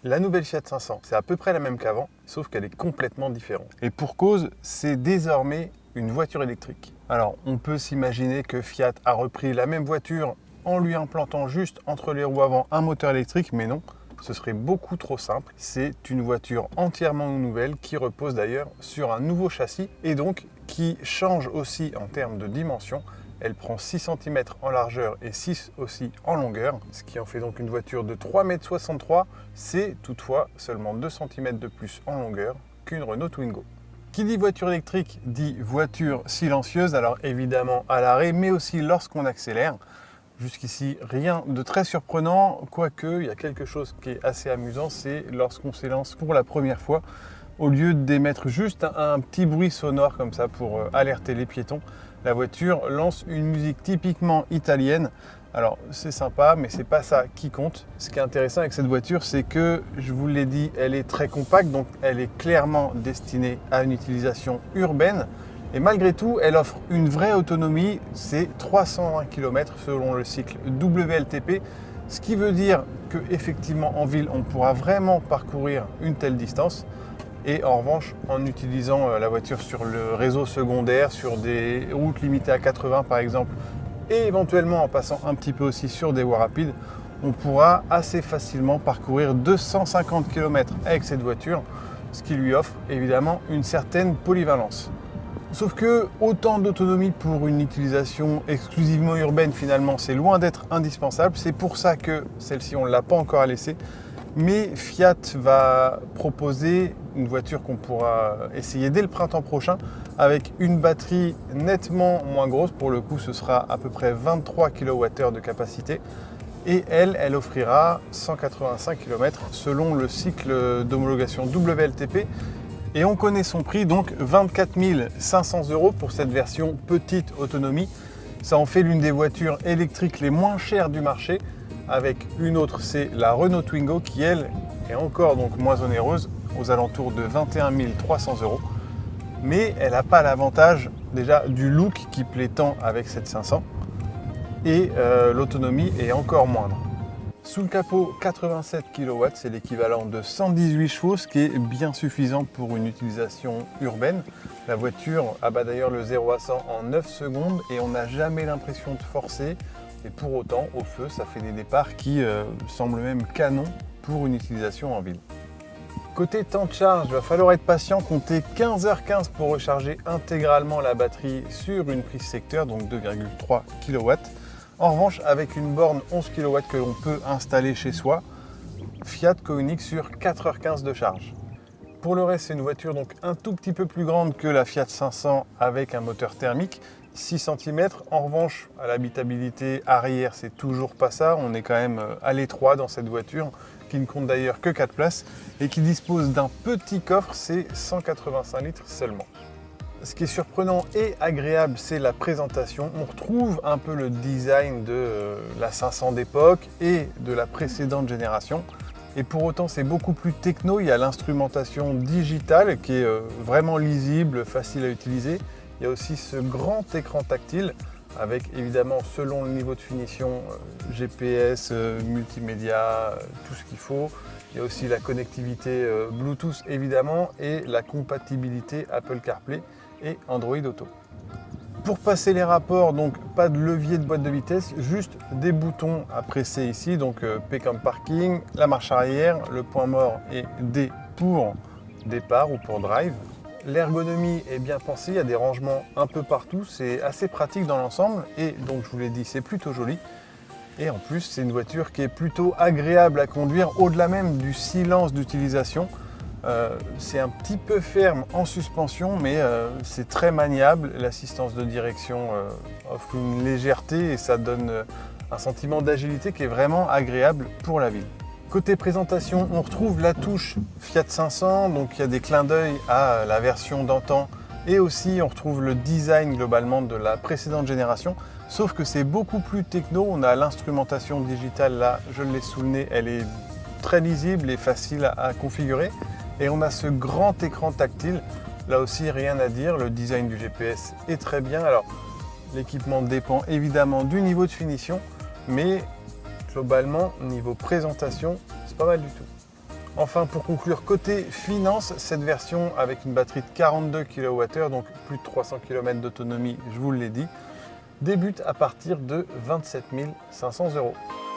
La nouvelle Fiat 500, c'est à peu près la même qu'avant, sauf qu'elle est complètement différente. Et pour cause, c'est désormais une voiture électrique. Alors, on peut s'imaginer que Fiat a repris la même voiture en lui implantant juste entre les roues avant un moteur électrique, mais non, ce serait beaucoup trop simple. C'est une voiture entièrement nouvelle qui repose d'ailleurs sur un nouveau châssis et donc qui change aussi en termes de dimension. Elle prend 6 cm en largeur et 6 aussi en longueur, ce qui en fait donc une voiture de 3,63 m. C'est toutefois seulement 2 cm de plus en longueur qu'une Renault Twingo. Qui dit voiture électrique dit voiture silencieuse, alors évidemment à l'arrêt, mais aussi lorsqu'on accélère. Jusqu'ici, rien de très surprenant, quoique il y a quelque chose qui est assez amusant, c'est lorsqu'on s'élance pour la première fois, au lieu d'émettre juste un petit bruit sonore comme ça pour alerter les piétons, la voiture lance une musique typiquement italienne. Alors c'est sympa, mais c'est pas ça qui compte. Ce qui est intéressant avec cette voiture, c'est que, je vous l'ai dit, elle est très compacte, donc elle est clairement destinée à une utilisation urbaine. Et malgré tout, elle offre une vraie autonomie, c'est 320 km selon le cycle WLTP, ce qui veut dire qu'effectivement en ville, on pourra vraiment parcourir une telle distance. Et en revanche, en utilisant la voiture sur le réseau secondaire, sur des routes limitées à 80 par exemple, et éventuellement en passant un petit peu aussi sur des voies rapides, on pourra assez facilement parcourir 250 km avec cette voiture, ce qui lui offre évidemment une certaine polyvalence. Sauf que autant d'autonomie pour une utilisation exclusivement urbaine, finalement, c'est loin d'être indispensable. C'est pour ça que celle-ci, on ne l'a pas encore laissée. Mais Fiat va proposer une voiture qu'on pourra essayer dès le printemps prochain avec une batterie nettement moins grosse. Pour le coup, ce sera à peu près 23 kWh de capacité. Et elle offrira 185 km selon le cycle d'homologation WLTP. Et on connaît son prix, donc 24 500 € pour cette version petite autonomie. Ça en fait l'une des voitures électriques les moins chères du marché. Avec une autre, c'est la Renault Twingo qui, elle, est encore donc moins onéreuse, aux alentours de 21 300 €. Mais elle n'a pas l'avantage déjà du look qui plaît tant avec cette 500. Et l'autonomie est encore moindre. Sous le capot, 87 kW, c'est l'équivalent de 118 chevaux, ce qui est bien suffisant pour une utilisation urbaine. La voiture abat d'ailleurs le 0 à 100 en 9 secondes et on n'a jamais l'impression de forcer. Et pour autant, au feu, ça fait des départs qui semblent même canons pour une utilisation en ville. Côté temps de charge, il va falloir être patient, compter 15h15 pour recharger intégralement la batterie sur une prise secteur, donc 2,3 kW. En revanche, avec une borne 11 kW que l'on peut installer chez soi, Fiat communique sur 4h15 de charge. Pour le reste, c'est une voiture donc un tout petit peu plus grande que la Fiat 500 avec un moteur thermique, 6 cm. En revanche, à l'habitabilité arrière, c'est toujours pas ça. On est quand même à l'étroit dans cette voiture, qui ne compte d'ailleurs que 4 places et qui dispose d'un petit coffre, c'est 185 litres seulement. Ce qui est surprenant et agréable, c'est la présentation. On retrouve un peu le design de la 500 d'époque et de la précédente génération. Et pour autant, c'est beaucoup plus techno. Il y a l'instrumentation digitale qui est vraiment lisible, facile à utiliser. Il y a aussi ce grand écran tactile avec évidemment, selon le niveau de finition, GPS, multimédia, tout ce qu'il faut. Il y a aussi la connectivité Bluetooth évidemment et la compatibilité Apple CarPlay et Android Auto. Pour passer les rapports, donc pas de levier de boîte de vitesse, juste des boutons à presser ici, donc P comme parking, la marche arrière, le point mort et D pour départ ou pour drive. L'ergonomie est bien pensée, il y a des rangements un peu partout, c'est assez pratique dans l'ensemble et donc je vous l'ai dit, c'est plutôt joli. Et en plus, c'est une voiture qui est plutôt agréable à conduire, au-delà même du silence d'utilisation. C'est un petit peu ferme en suspension, mais c'est très maniable. L'assistance de direction offre une légèreté et ça donne un sentiment d'agilité qui est vraiment agréable pour la ville. Côté présentation, on retrouve la touche Fiat 500, donc il y a des clins d'œil à la version d'antan et aussi on retrouve le design globalement de la précédente génération, sauf que c'est beaucoup plus techno. On a l'instrumentation digitale là, je l'ai sous le nez, elle est très lisible et facile à configurer. Et on a ce grand écran tactile, là aussi rien à dire, le design du GPS est très bien. Alors l'équipement dépend évidemment du niveau de finition, mais globalement niveau présentation, c'est pas mal du tout. Enfin, pour conclure, côté finance, cette version avec une batterie de 42 kWh, donc plus de 300 km d'autonomie, je vous l'ai dit, débute à partir de 27 500 €.